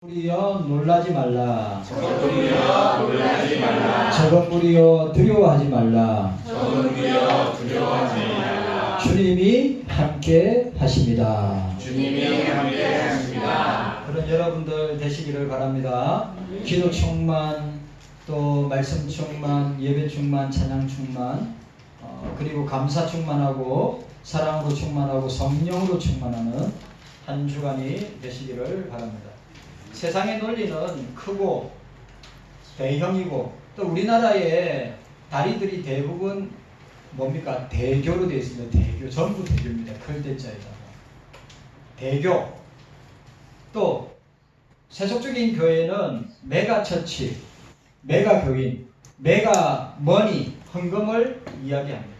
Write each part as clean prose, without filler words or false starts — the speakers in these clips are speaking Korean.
뿌리여 놀라지 말라. 저것뿐이여 놀라지 말라. 저것뿐이여 두려워하지 말라. 저것뿐이여 두려워하지 말라. 주님이 함께 하십니다. 주님이 함께 하십니다. 그런 여러분들 되시기를 바랍니다. 기도 충만, 또 말씀 충만, 예배 충만, 찬양 충만, 그리고 감사 충만하고 사랑으로 충만하고 성령으로 충만하는 한 주간이 되시기를 바랍니다. 세상의 논리는 크고 대형이고, 또 우리나라의 다리들이 대부분 뭡니까? 대교로 되어 있습니다. 대교, 전부 대교입니다. 큰 대자에다가 대교. 또 세속적인 교회는 메가처치, 메가교인, 메가머니, 헌금을 이야기합니다.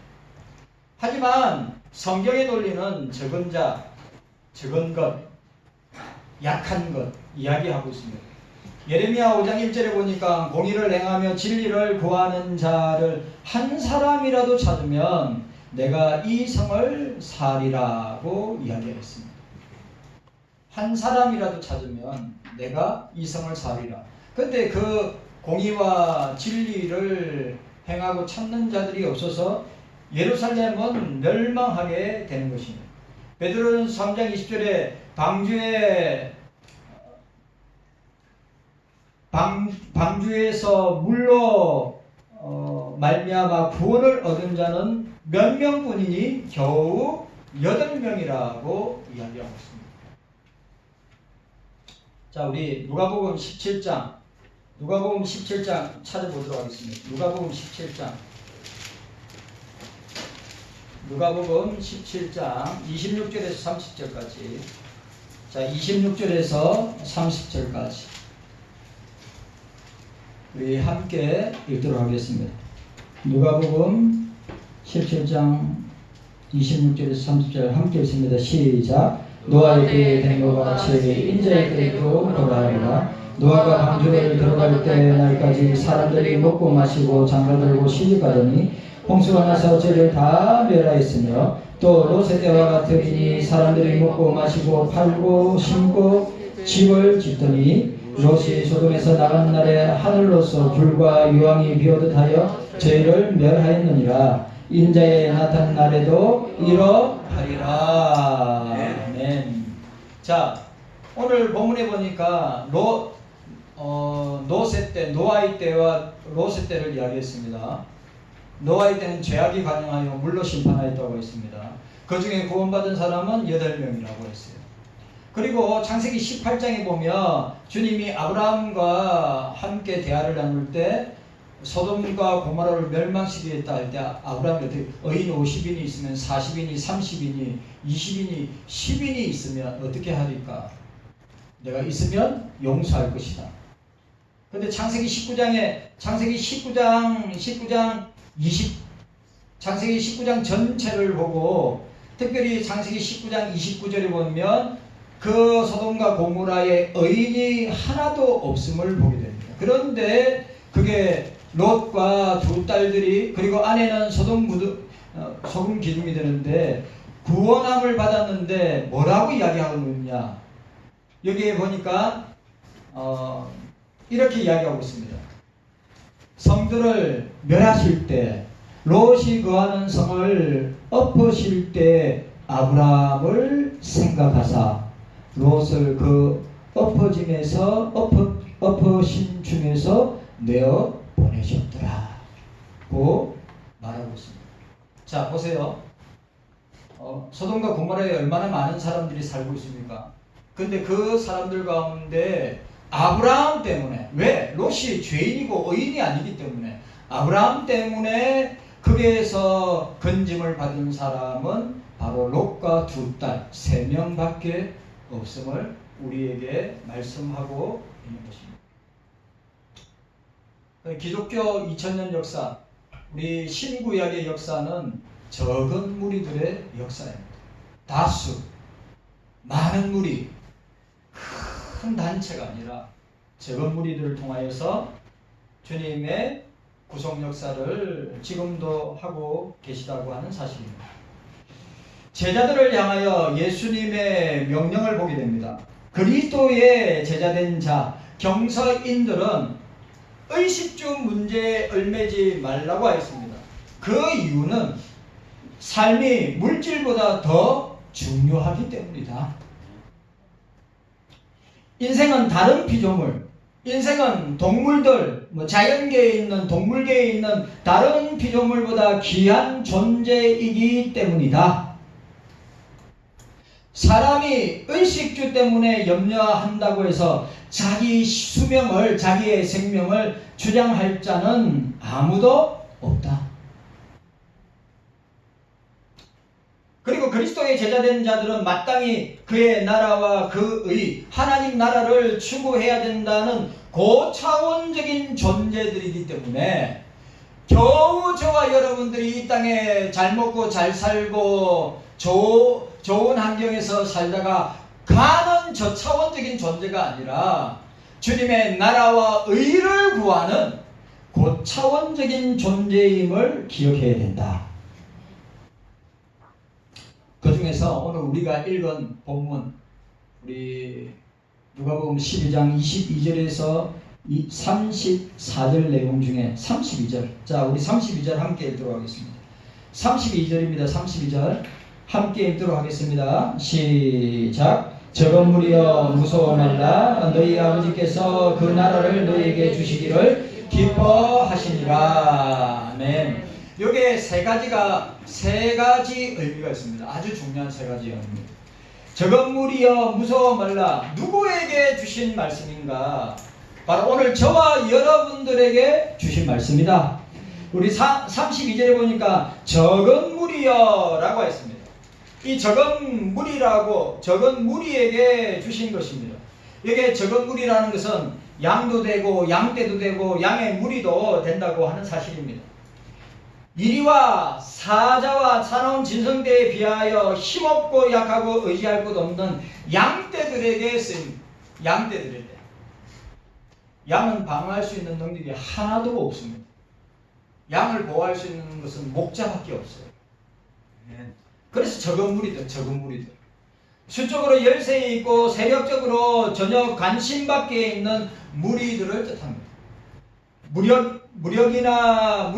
하지만 성경의 논리는 적은 자, 적은 것, 약한 것 이야기하고 있습니다. 예레미야 5장 1절에 보니까 공의를 행하며 진리를 구하는 자를 한 사람이라도 찾으면 내가 이 성을 살리라고 이야기했습니다. 한 사람이라도 찾으면 내가 이 성을 살리라. 그런데 그 공의와 진리를 행하고 찾는 자들이 없어서 예루살렘은 멸망하게 되는 것입니다. 베드로는 3장 20절에 방주에서 물로 말미암아 구원을 얻은 자는 몇 명뿐이니 겨우 8명이라고 이야기하고 있습니다. 자, 우리 누가복음 17장 찾아보도록 하겠습니다. 누가복음 17장 26절에서 30절까지. 자, 26절에서 30절까지 우리 함께 읽도록 하겠습니다. 누가복음 17장 26절에서 30절 함께 읽습니다. 시작. 노아의 때에 된 것과 같이 인자의 때에도 돌아가리라. 노아가 방주를 들어갈 때 날까지 사람들이 먹고 마시고 장가들고 시집가더니 홍수가 나서 저를 다 멸하였으며, 또 롯의 때와 같으니 사람들이 먹고 마시고 팔고 심고 집을 짓더니 롯이 소돔에서 나간 날에 하늘로서 불과 유황이 비오듯 하여 저희를 멸하였느니라. 인자의 나타난 날에도 이러하리라. 아멘. 자, 오늘 본문에 보니까 노세 때, 노아의 때와 롯의 때를 이야기했습니다. 노아의 때는 죄악이 관영하여 물로 심판하였다고 했습니다. 그 중에 구원받은 사람은 8명이라고 했어요. 그리고 창세기 18장에 보면 주님이 아브라함과 함께 대화를 나눌 때 소돔과 고모라를 멸망시키겠다 할 때 아브라함이 어떻게 의인 50인이 있으면 40인이 30인이 20인이 10인이 있으면 어떻게 하리까? 내가 있으면 용서할 것이다. 그런데 창세기 19장 전체를 보고 특별히 창세기 19장 29절에 보면 그 소돔과 고모라의 의인이 하나도 없음을 보게 됩니다. 그런데 그게 롯과 두 딸들이, 그리고 아내는 소금 기둥이 되는데 구원함을 받았는데 뭐라고 이야기하고 있느냐? 여기에 보니까 이렇게 이야기하고 있습니다. 성들을 멸하실 때, 롯이 거하는 성을 엎으실 때 아브라함을 생각하사 롯을 그 엎으신 중에서 내어 보내셨더라고 말하고 있습니다. 자, 보세요. 소돔과 고모라에 얼마나 많은 사람들이 살고 있습니까? 근데 그 사람들 가운데 아브라함 때문에, 왜? 롯이 죄인이고 의인이 아니기 때문에, 아브라함 때문에 거기에서 건짐을 받은 사람은 바로 롯과 두 딸, 3명밖에 없음을 우리에게 말씀하고 있는 것입니다. 기독교 2000년 역사, 우리 신구약의 역사는 적은 무리들의 역사입니다. 다수, 많은 무리, 큰 단체가 아니라 적은 무리들을 통하여서 주님의 구속 역사를 지금도 하고 계시다고 하는 사실입니다. 제자들을 향하여 예수님의 명령을 보게 됩니다. 그리스도의 제자된 자, 경서인들은 의식주 문제에 얽매지 말라고 하였습니다. 그 이유는 삶이 물질보다 더 중요하기 때문이다. 인생은 다른 피조물, 인생은 동물들, 자연계에 있는 동물계에 있는 다른 피조물보다 귀한 존재이기 때문이다. 사람이 의식주 때문에 염려한다고 해서 자기 수명을, 자기의 생명을 주장할 자는 아무도 없다. 그리고 그리스도의 제자된 자들은 마땅히 그의 나라와 그의 하나님 나라를 추구해야 된다는 고차원적인 존재들이기 때문에 겨우 저와 여러분들이 이 땅에 잘 먹고 잘 살고 좋은 환경에서 살다가 가는 저차원적인 존재가 아니라 주님의 나라와 의를 구하는 고차원적인 존재임을 기억해야 된다. 그 중에서 오늘 우리가 읽은 본문, 우리 누가복음 12장 22절에서 34절 내용 중에 32절, 자 우리 32절 함께 읽도록 하겠습니다. 32절입니다. 32절 함께 읽도록 하겠습니다. 시작. 적은 무리여 무서워 말라. 너희 아버지께서 그 나라를 너희에게 주시기를 기뻐하시니라. 아멘. 여기에 세 가지 의미가 있습니다. 아주 중요한 세 가지 의미입니다. 적은 무리여 무서워 말라. 누구에게 주신 말씀인가? 바로 오늘 저와 여러분들에게 주신 말씀이다. 우리 32절에 보니까 적은 무리여 라고 했습니다. 이 적은 무리에게 주신 것입니다. 여기에 적은 무리라는 것은 양도 되고 양떼도 되고 양의 무리도 된다고 하는 사실입니다. 이리와 사자와 사나운 진성대에 비하여 힘없고 약하고 의지할 것 없는 양떼들에게 쓰입니다. 양떼들에게. 양은 방어할 수 있는 능력이 하나도 없습니다. 양을 보호할 수 있는 것은 목자밖에 없어요. 그래서 적은 무리들. 수적으로 열세에 있고 세력적으로 전혀 관심 밖에 있는 무리들을 뜻합니다. 물력이나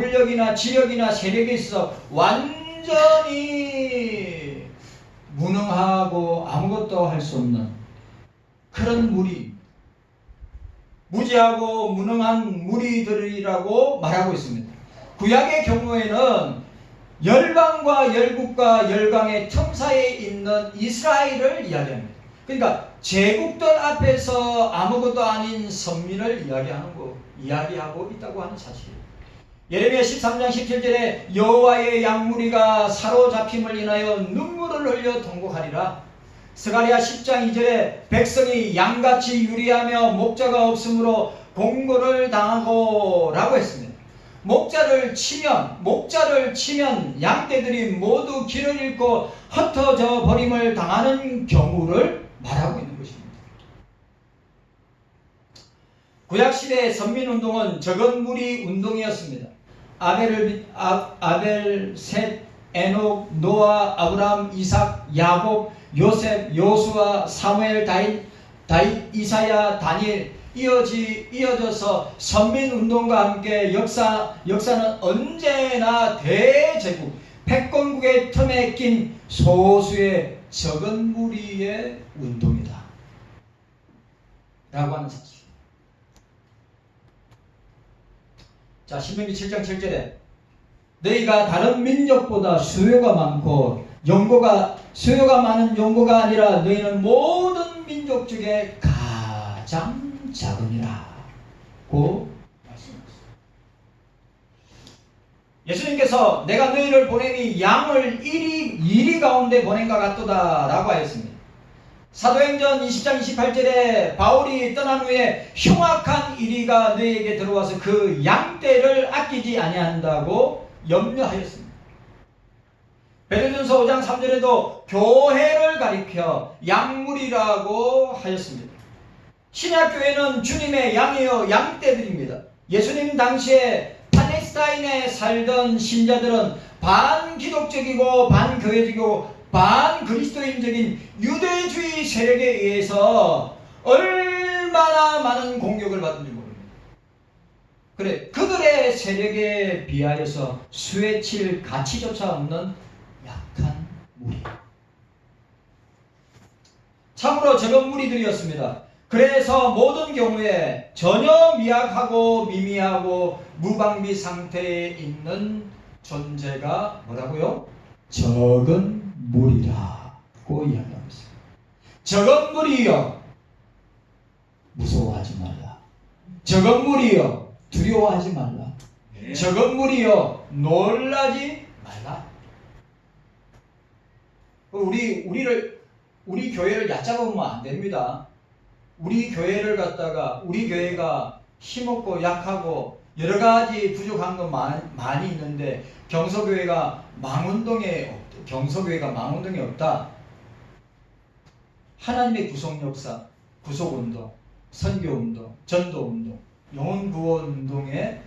지력이나 세력에 있어서 완전히 무능하고 아무것도 할 수 없는 그런 무리, 무지하고 무능한 무리들이라고 말하고 있습니다. 구약의 경우에는 열방과 열국과 열강의 틈사이에 있는 이스라엘을 이야기합니다. 그러니까 제국들 앞에서 아무것도 아닌 선민을 이야기하고 있다고 하는 사실이에요. 예레미야 13장 17절에 여호와의 양무리가 사로잡힘을 인하여 눈물을 흘려 통곡하리라. 스가랴 10장 2절에 백성이 양같이 유리하며 목자가 없으므로 공고를 당하고 라고 했습니다. 목자를 치면 양떼들이 모두 길을 잃고 흩어져 버림을 당하는 경우를 말하고 있는 것입니다. 구약시대의 선민운동은 적은 무리 운동이었습니다. 아벨, 셋, 에녹, 노아, 아브람, 이삭, 야곱, 요셉, 요수아, 사무엘, 다윗, 이사야, 다니엘 이어져서 선민운동과 함께 역사는 언제나 대제국, 패권국의 틈에 낀 소수의 적은 무리의 운동이다 라고 하는 사실. 자, 신명기 7장 7절에 너희가 다른 민족보다 수요가 많고 수요가 많은 용고가 아니라 너희는 모든 민족 중에 가장 작으니라 고 말씀하셨습니다. 예수님께서 내가 너희를 보내니 양을 이리 가운데 보낸것 같도다 라고 하였습니다. 사도행전 20장 28절에 바울이 떠난 후에 흉악한 이리가 너희에게 들어와서 그 양떼를 아끼지 아니한다고 염려하였습니다. 베드로전서 5장 3절에도 교회를 가리켜 양물이라고 하였습니다. 신약교회는 주님의 양이요 양떼들입니다. 예수님 당시에 팔레스타인에 살던 신자들은 반기독적이고 반교회적이고 반그리스도인적인 유대주의 세력에 의해서 얼마나 많은 공격을 받은지 모릅니다. 그래, 그들의 세력에 비하여서 수혜칠 가치조차 없는 약한 무리. 참으로 적은 무리들이었습니다. 그래서 모든 경우에 전혀 미약하고 미미하고 무방비 상태에 있는 존재가 뭐라고요? 적은 무리라고 이야기하고 있습니다. 적은 무리여, 무서워하지 말라. 적은 무리여, 두려워하지 말라. 적은 무리여, 놀라지 말라. 우리 교회를 얕잡으면 안 됩니다. 우리 교회를 갖다가 우리 교회가 힘없고 약하고 여러 가지 부족한 건 많이 있는데 경서교회가 망운동에 없다. 하나님의 구속 역사, 구속운동, 선교운동, 전도운동, 영혼구원운동에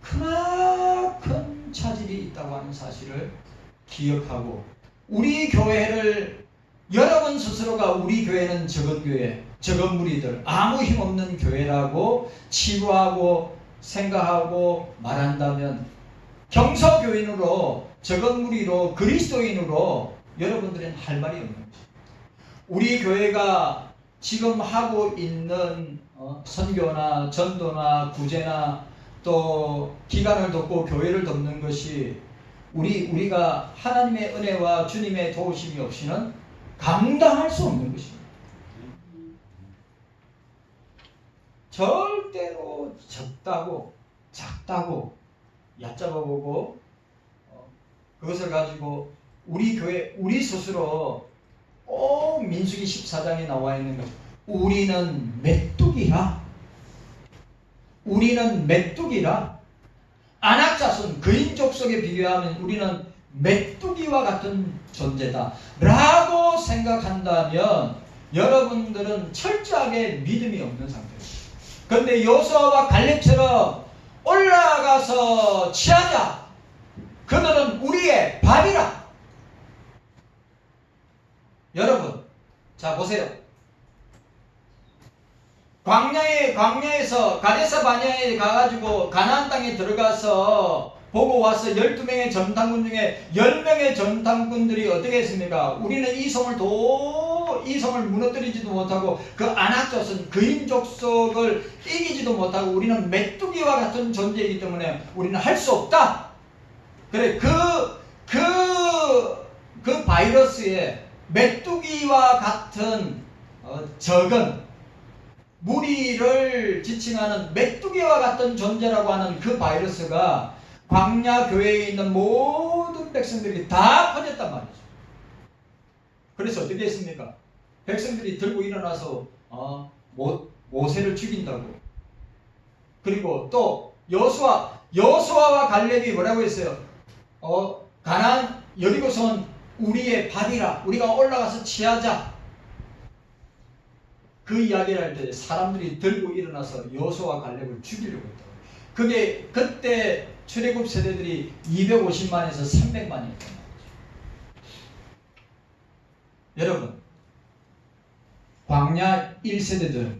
크나큰 차질이 있다고 하는 사실을 기억하고 우리 교회를 여러분 스스로가 우리 교회는 적은 교회, 적은 무리들, 아무 힘없는 교회라고 치부하고 생각하고 말한다면 경서교인으로 적은 무리로 그리스도인으로 여러분들은 할 말이 없는 것입니다. 우리 교회가 지금 하고 있는 선교나 전도나 구제나 또 기간을 돕고 교회를 돕는 것이 우리가 하나님의 은혜와 주님의 도우심이 없이는 감당할 수 없는 것입니다. 절대로 적다고 작다고 얕잡아보고 그것을 가지고 우리 교회 우리 스스로 꼭 민수기 14장에 나와 있는 것 우리는 메뚜기라 안악자손 그인족속에 비교하면 우리는 메뚜기와 같은 존재다 라고 생각한다면 여러분들은 철저하게 믿음이 없는 상태입니다. 그런데 여호수아와 갈렙처럼 올라가서 취하자. 그들은 우리의 밥이라. 여러분, 자 보세요. 광야에서 가데스 바네아에 가가지고 가나안 땅에 들어가서 보고 와서 12명의 전당군 중에 10명의 전당군들이 어떻게 했습니까? 우리는 이 성을 무너뜨리지도 못하고 그 안악자손 그인족속을 이기지도 못하고 우리는 메뚜기와 같은 존재이기 때문에 우리는 할 수 없다. 그래 그 바이러스에 메뚜기와 같은 적은 무리를 지칭하는 메뚜기와 같은 존재라고 하는 그 바이러스가 광야 교회에 있는 모든 백성들이 다 퍼졌단 말이죠. 그래서 어떻게 했습니까? 백성들이 들고 일어나서 모세를 죽인다고. 그리고 또 여호수아와 갈렙이 뭐라고 했어요? 가나안 여리고성은 우리의 밥이라. 우리가 올라가서 취하자. 그 이야기를 할 때 사람들이 들고 일어나서 여호수아와 갈렙을 죽이려고 했다고. 그게 그때 출애굽 세대들이 250만에서 300만이었단 말이죠. 여러분, 광야 1세대들은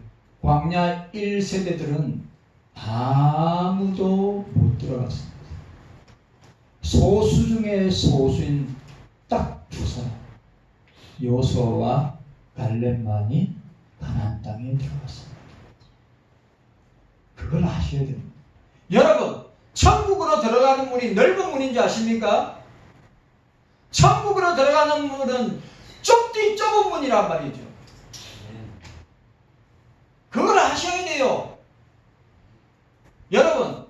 아무도 못 들어갔습니다. 소수 중에 소수인 딱 두 사람, 여호수아와 갈렙만이 가나안 땅에 들어갔습니다. 그걸 아셔야 됩니다. 여러분, 천국으로 들어가는 문이 넓은 문인지 아십니까? 천국으로 들어가는 문은 좁은 문이란 말이죠. 그걸 아셔야 돼요. 여러분,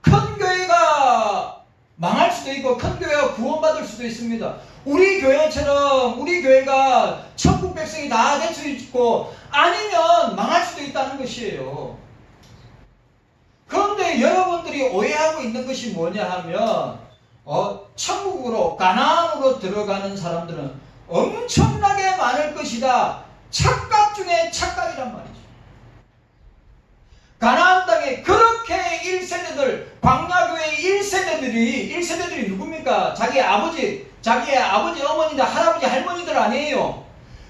큰 교회가 망할 수도 있고 큰 교회가 구원받을 수도 있습니다. 우리 교회처럼 우리 교회가 천국 백성이 다 될 수 있고 아니면 망할 수도 있다는 것이에요. 그런데 여러분들이 오해하고 있는 것이 뭐냐 하면 천국으로 가나안으로 들어가는 사람들은 엄청나게 많을 것이다. 착각 중에 착각이란 말이죠. 가나안 땅에 그렇게 1세대들 광야교회 1세대들이 누굽니까? 자기 아버지 자기의 아버지, 어머니들, 할아버지, 할머니들 아니에요.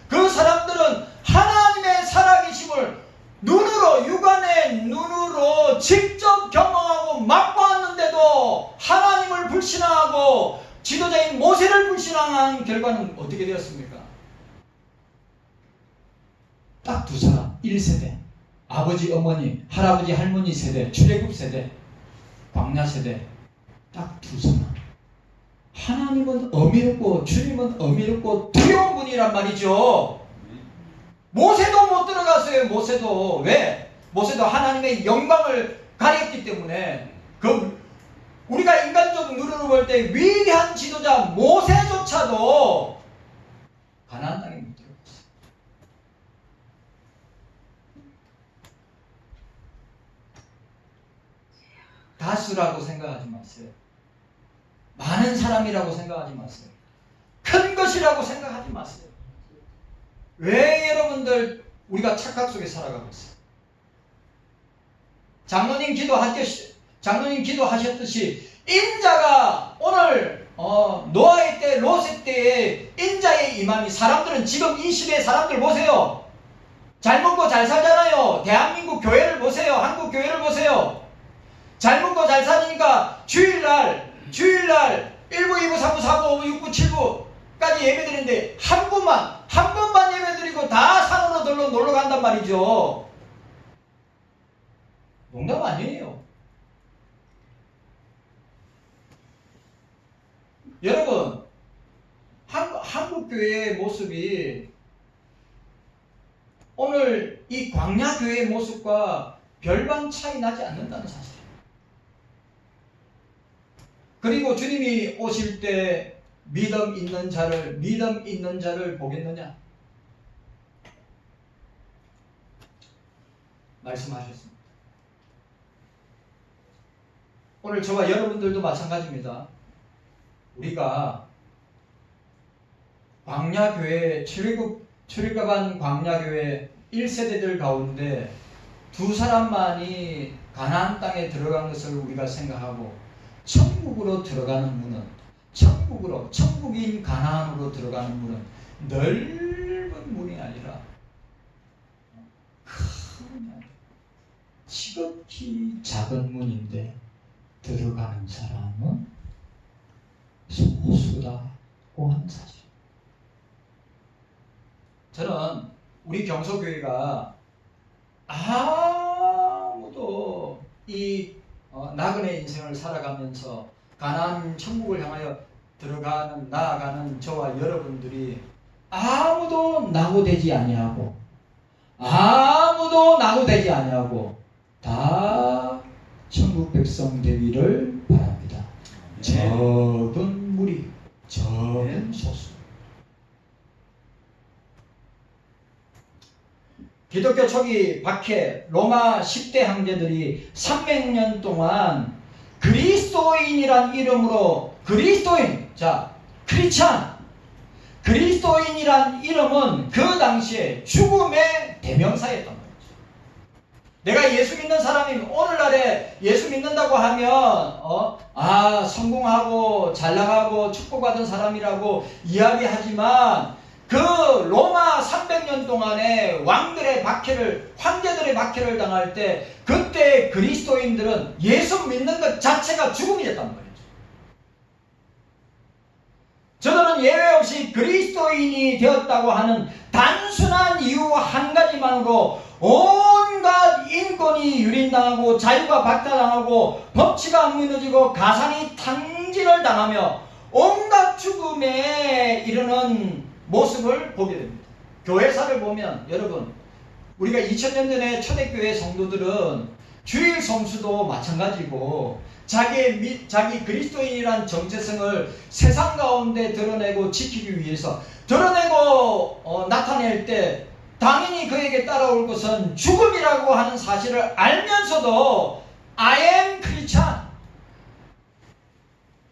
그 사람들은 하나님의 살아계심을 눈으로, 육안의 눈으로 직접 경험하고 맛보았는데도 하나님을 불신하고 지도자인 모세를 불신한 결과는 어떻게 되었습니까? 딱 두 사람, 1세대. 아버지, 어머니, 할아버지, 할머니 세대, 출애굽 세대, 광야 세대. 딱 두 사람. 하나님은 어미롭고 주님은 어미롭고 두려운 분이란 말이죠. 모세도 못 들어갔어요. 모세도. 왜? 모세도 하나님의 영광을 가렸기 때문에. 우리가 인간적 눈으로 볼 때 위대한 지도자 모세조차도 가나안 땅에 못 들어갔어요. 다수라고 생각하지 마세요. 많은 사람이라고 생각하지 마세요. 큰 것이라고 생각하지 마세요. 왜 여러분들 우리가 착각 속에 살아가고 있어요? 장로님 기도하셨듯이 인자가 오늘 노아의 때, 롯의 때에 인자의 임함이, 사람들은 지금 이 시대의 사람들 보세요. 잘 먹고 잘 살잖아요. 대한민국 교회를 보세요. 한국 교회를 보세요. 잘 먹고 잘 사니까 주일날 1부, 2부, 3부, 4부, 5부, 6부, 7부까지 예배 드리는데 한 번만 예배 드리고 다 산으로 놀러 간단 말이죠. 농담 아니에요. 여러분, 한국 교회의 모습이 오늘 이 광야 교회의 모습과 별반 차이 나지 않는다는 사실. 그리고 주님이 오실 때 믿음 있는 자를 보겠느냐? 말씀하셨습니다. 오늘 저와 여러분들도 마찬가지입니다. 우리가 광야교회, 출애굽한 광야교회 1세대들 가운데 두 사람만이 가나안 땅에 들어간 것을 우리가 생각하고 천국으로 들어가는 문은, 천국인 가나안으로 들어가는 문은 넓은 문이 아니라 큰 문이 아니라 지극히 작은 문인데 들어가는 사람은 소수다고 하는 사실. 저는 우리 경서교회가 아무도 이 나그네 인생을 살아가면서 가나안 천국을 향하여 나아가는 저와 여러분들이 아무도 낙오되지 아니하고 다 천국 백성 되기를 바랍니다. 적은 무리, 적은 소수. 기독교 초기 박해 로마 10대 황제들이 300년 동안 그리스도인이란 이름으로 그리스도인이란 이름은 그 당시에 죽음의 대명사였단 말이죠. 내가 예수 믿는 사람이 오늘날에 예수 믿는다고 하면 성공하고 잘나가고 축복받은 사람이라고 이야기하지만 그 로마 300년 동안에 황제들의 박해를 당할 때 그때 그리스도인들은 예수 믿는 것 자체가 죽음이 됐단 말이죠. 저들은 예외 없이 그리스도인이 되었다고 하는 단순한 이유 한 가지만으로 온갖 인권이 유린당하고 자유가 박탈당하고 법치가 무너지고 가산이 탕진을 당하며 온갖 죽음에 이르는 모습을 보게 됩니다. 교회사를 보면 여러분, 우리가 2000년 전에 초대교회 성도들은 주일 성수도 마찬가지고 자기 그리스도인이란 정체성을 세상 가운데 드러내고 지키기 위해서 나타낼 때 당연히 그에게 따라올 것은 죽음이라고 하는 사실을 알면서도 I am Christian,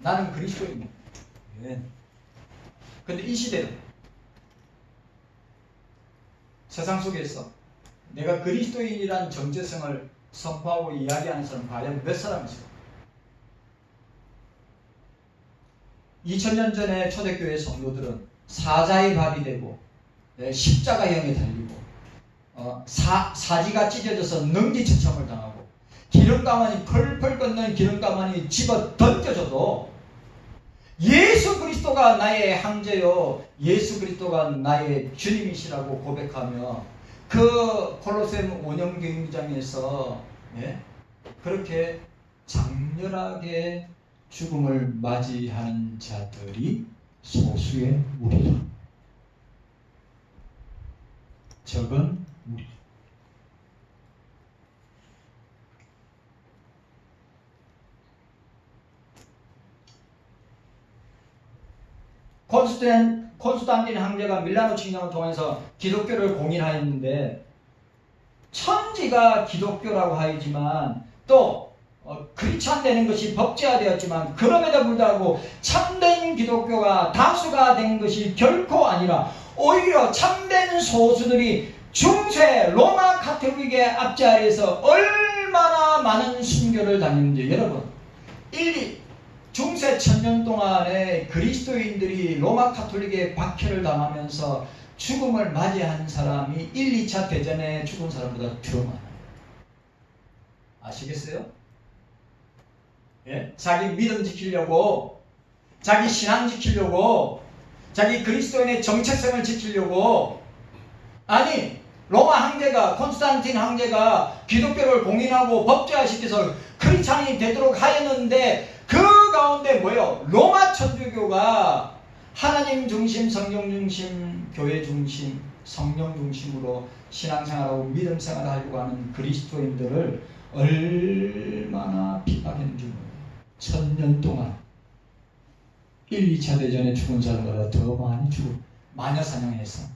나는 그리스도인입니다. 그런데 이 시대는 세상 속에서 내가 그리스도인이란 정체성을 선포하고 이야기하는 사람 과연 몇 사람 있을까? 2000년 전에 초대교회 성도들은 사자의 밥이 되고 십자가형에 달리고 사지가 찢어져서 능지처참을 당하고 기름가마니 펄펄 끓는 기름가마니 집어 던져져도 예수 그리스도가 나의 황제요 예수 그리스도가 나의 주님이시라고 고백하며 그 콜로세움 원형 경기장에서 그렇게 장렬하게 죽음을 맞이하는 자들이 소수의 무리다. 적은 무리. 콘스탄틴 황제가 밀라노 칙령을 통해서 기독교를 공인하였는데 천지가 기독교라고 하지만 또 크리스찬되는 것이 법제화되었지만 그럼에도 불구하고 참된 기독교가 다수가 된 것이 결코 아니라 오히려 참된 소수들이 중세 로마 카톨릭의 압제 아래에서 얼마나 많은 순교를 당했는지 여러분 중세 1000년 동안에 그리스도인들이 로마 카톨릭의 박해를 당하면서 죽음을 맞이한 사람이 1, 2차 대전에 죽은 사람보다 더 많아요. 아시겠어요? 자기 믿음 지키려고 자기 신앙 지키려고 자기 그리스도인의 정체성을 지키려고 아니 로마 황제가 콘스탄틴 황제가 기독교를 공인하고 법제화시켜서 크리스찬이 되도록 하였는데 그 가운데 뭐예요? 로마 천주교가 하나님 중심, 성경 중심, 교회 중심, 성령 중심으로 신앙생활하고 믿음생활을 하려고 하는 그리스도인들을 얼마나 핍박했는지 몰라요. 1000년 동안 1, 2차 대전에 죽은 사람보다 더 많이 마녀사냥해서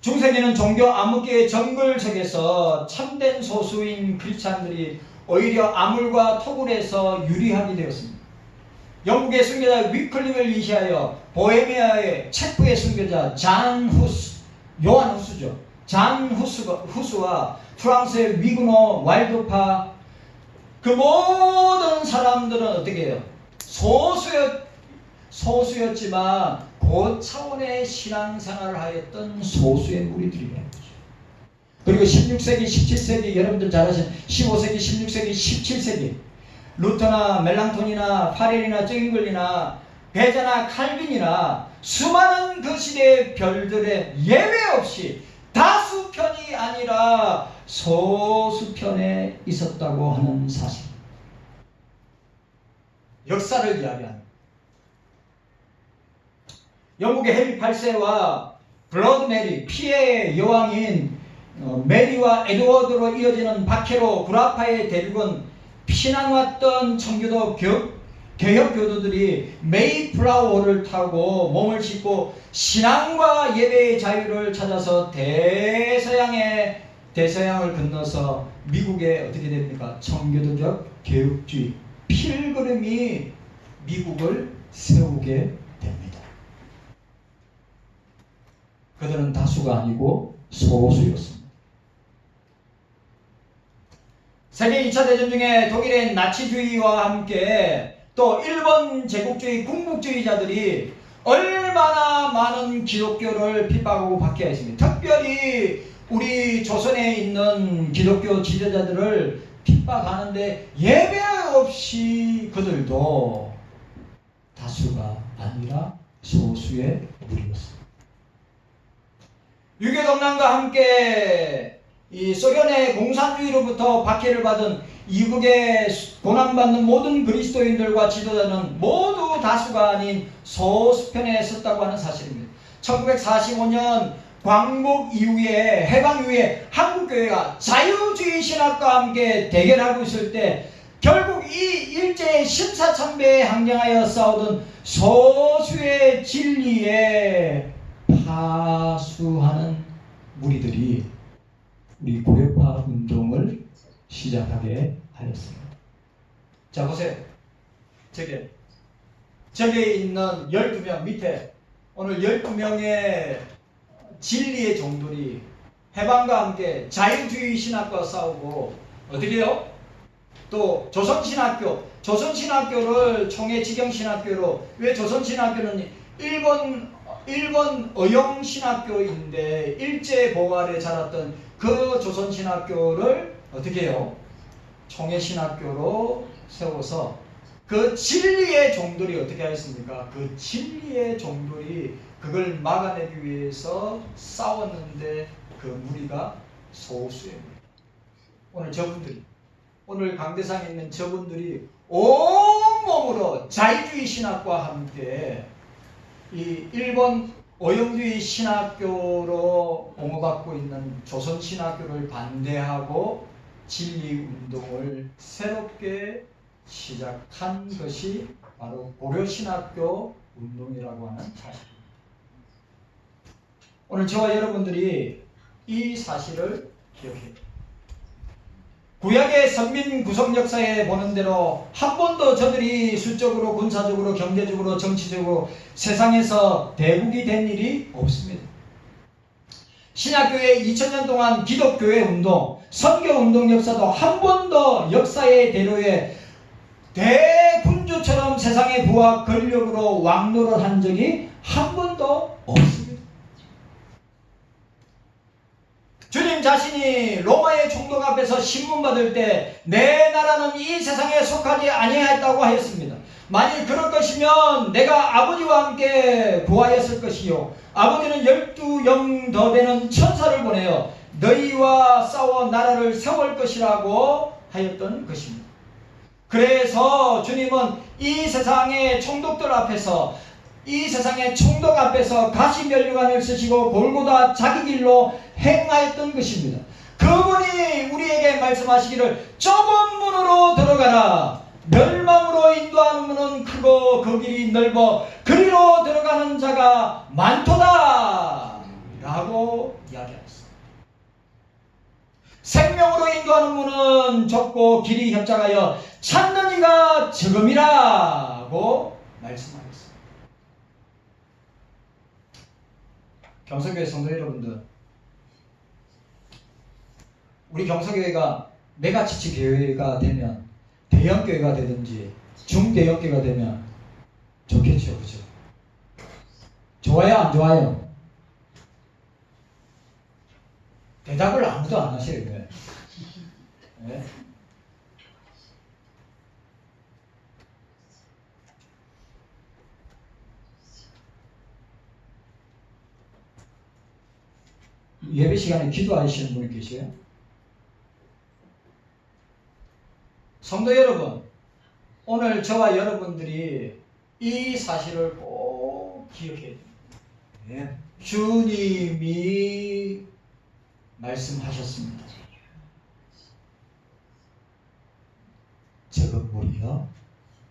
중세기는 종교 암흑기의 정글 속에서 참된 소수인 크리스찬들이 오히려 암울과 토굴에서 유리하게 되었습니다. 영국의 순교자 위클릭을 위시하여 보헤미아의 체프의 순교자 요한 후스죠. 후스와 프랑스의 위그노 와일드파 그 모든 사람들은 어떻게 해요? 소수였지만 고차원의 신앙생활을 하였던 소수의 무리들이라는 거죠. 그리고 16세기, 17세기 여러분들 잘 아시는 15세기, 16세기, 17세기 루터나 멜랑톤이나 파렐이나 정인글리나 베자나 칼빈이나 수많은 그 시대의 별들의 예외 없이 다수편이 아니라 소수편에 있었다고 하는 사실. 역사를 이야기합니다. 영국의 헨리 8세와 블러드 메리, 피해의 여왕인 메리와 에드워드로 이어지는 박해로 구라파의 대륙은 피난왔던 청교도 개혁 교도들이 메이플라워를 타고 몸을 싣고 신앙과 예배의 자유를 찾아서 대서양을 건너서 미국에 어떻게 됩니까? 청교도적 개혁주의 필그림이 미국을 세우게 됩니다. 그들은 다수가 아니고 소수였습니다. 세계 2차 대전 중에 독일의 나치주의와 함께 또 일본 제국주의 군국주의자들이 얼마나 많은 기독교를 핍박하고 박해했습니다. 특별히 우리 조선에 있는 기독교 지도자들을 핍박하는데 예배 없이 그들도 다수가 아니라 소수의 무리였습니다. 유교동란과 함께 이 소련의 공산주의로부터 박해를 받은 이국에 고난받는 모든 그리스도인들과 지도자는 모두 다수가 아닌 소수편에 섰다고 하는 사실입니다. 1945년 광복 이후에 해방 이후에 한국교회가 자유주의 신학과 함께 대결하고 있을 때 결국 이 일제의 심사참배에 항쟁하여 싸우던 소수의 진리에 파수하는 무리들이 우리 고려파 운동을 시작하게 하였습니다. 자 보세요. 저게 있는 12명 밑에 오늘 12명의 진리의 종들이 해방과 함께 자유주의 신학과 싸우고 어떻게 해요? 또 조선신학교, 조선신학교를 총회지경신학교로, 왜 조선신학교는 일본 어용신학교인데 일제보활에 자랐던 그 조선신학교를 어떻게 해요? 총회신학교로 세워서 그 진리의 종들이 어떻게 하였습니까? 그 진리의 종들이 그걸 막아내기 위해서 싸웠는데 그 무리가 소수입니다. 오늘 저분들이, 오늘 강대상에 있는 저분들이 온몸으로 자유주의 신학과 함께 이 일본 오영주의 신학교로 옹호받고 있는 조선 신학교를 반대하고 진리운동을 새롭게 시작한 것이 바로 고려신학교 운동이라고 하는 사실입니다. 오늘 저와 여러분들이 이 사실을 기억해요. 구약의 선민 구성 역사에 보는 대로 한 번도 저들이 수적으로, 군사적으로, 경제적으로, 정치적으로 세상에서 대국이 된 일이 없습니다. 신약교회 2000년 동안 기독교회 운동, 선교운동 역사도 한 번도 역사의 대로에 대군주처럼 세상의 부와 권력으로 왕노를 한 적이 한 번도 없습니다. 주님 자신이 로마의 총독 앞에서 신문 받을 때 내 나라는 이 세상에 속하지 아니하였다고 하였습니다. 만일 그럴 것이면 내가 아버지와 함께 구하였을 것이요, 아버지는 12영 더 되는 천사를 보내어 너희와 싸워 나라를 세울 것이라고 하였던 것입니다. 그래서 주님은 이 세상의 총독들 앞에서, 이 세상의 총독 앞에서 가시면류관을 쓰시고 골고다 자기 길로 행하였던 것입니다. 그분이 우리에게 말씀하시기를 좁은 문으로 들어가라. 멸망으로 인도하는 문은 크고 그 길이 넓어 그리로 들어가는 자가 많도다 라고 이야기하였습니다. 생명으로 인도하는 문은 좁고 길이 협착하여 찾는 이가 적음이라고 말씀하셨습니다. 경서교회 성도 여러분들, 우리 경서교회가 메가치치 교회가 되면, 대형교회가 되든지 중대형교회가 되면 좋겠죠, 그죠? 좋아요, 안 좋아요? 대답을 아무도 안 하셔요. 왜? 네? 예배 시간에 기도하시는 분이 계세요? 성도 여러분, 오늘 저와 여러분들이 이 사실을 꼭 기억해야 됩니다. 네. 주님이 말씀하셨습니다. 적은 무리여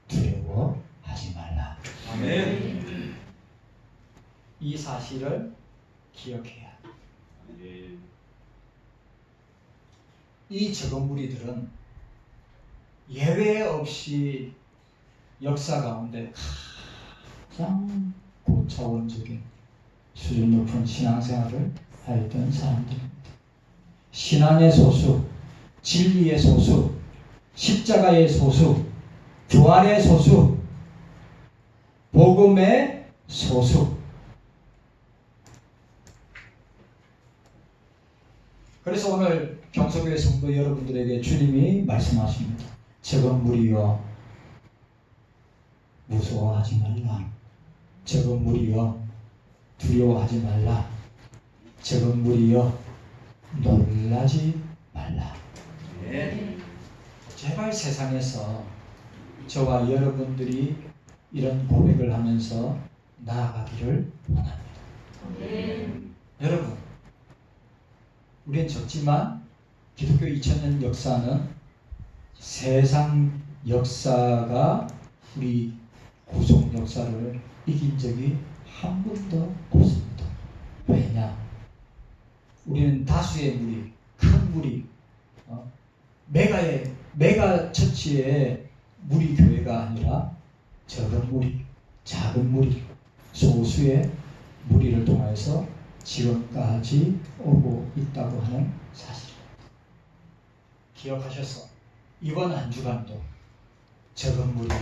두려워하지 말라. 아멘. 이 사실을 기억해야 합니다. 이 적은 무리들은 예외 없이 역사 가운데 가장 고차원적인 수준 높은 신앙생활을 하였던 사람들입니다. 신앙의 소수, 진리의 소수, 십자가의 소수, 부활의 소수, 복음의 소수. 그래서 오늘 경서교회 성도 여러분들에게 주님이 말씀하십니다. 적은 무리여 무서워하지 말라. 적은 무리여 두려워하지 말라. 적은 무리여 놀라지 말라. 네. 제발 세상에서 저와 여러분들이 이런 고백을 하면서 나아가기를 원합니다. 여러분, 우리는 적지만 기독교 2000년 역사는 세상 역사가 우리 구속 역사를 이긴 적이 한 번도 없습니다. 왜냐? 우리는 다수의 무리, 큰 무리, 메가 처치의 무리 교회가 아니라 적은 무리, 작은 무리, 소수의 무리를 통해서 지금까지 오고 있다고 하는 사실입니다. 기억하셔서 이번 한 주간도 적은 무리여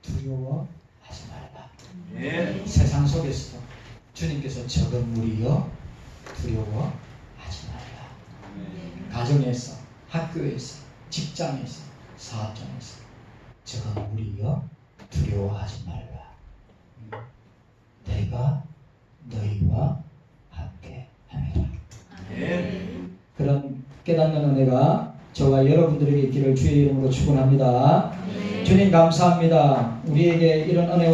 두려워하지 말라. 네. 세상 속에서도 주님께서 적은 무리여 두려워하지 말라. 가정에서, 학교에서, 직장에서, 사업장에서 적은 무리여 두려워하지 말라. 내가 너희와 함께 하리라. 네. 그런 깨닫는 은혜가 저와 여러분들에게 있기를 주의 이름으로 축원합니다. 주님 감사합니다. 우리에게 이런 은혜와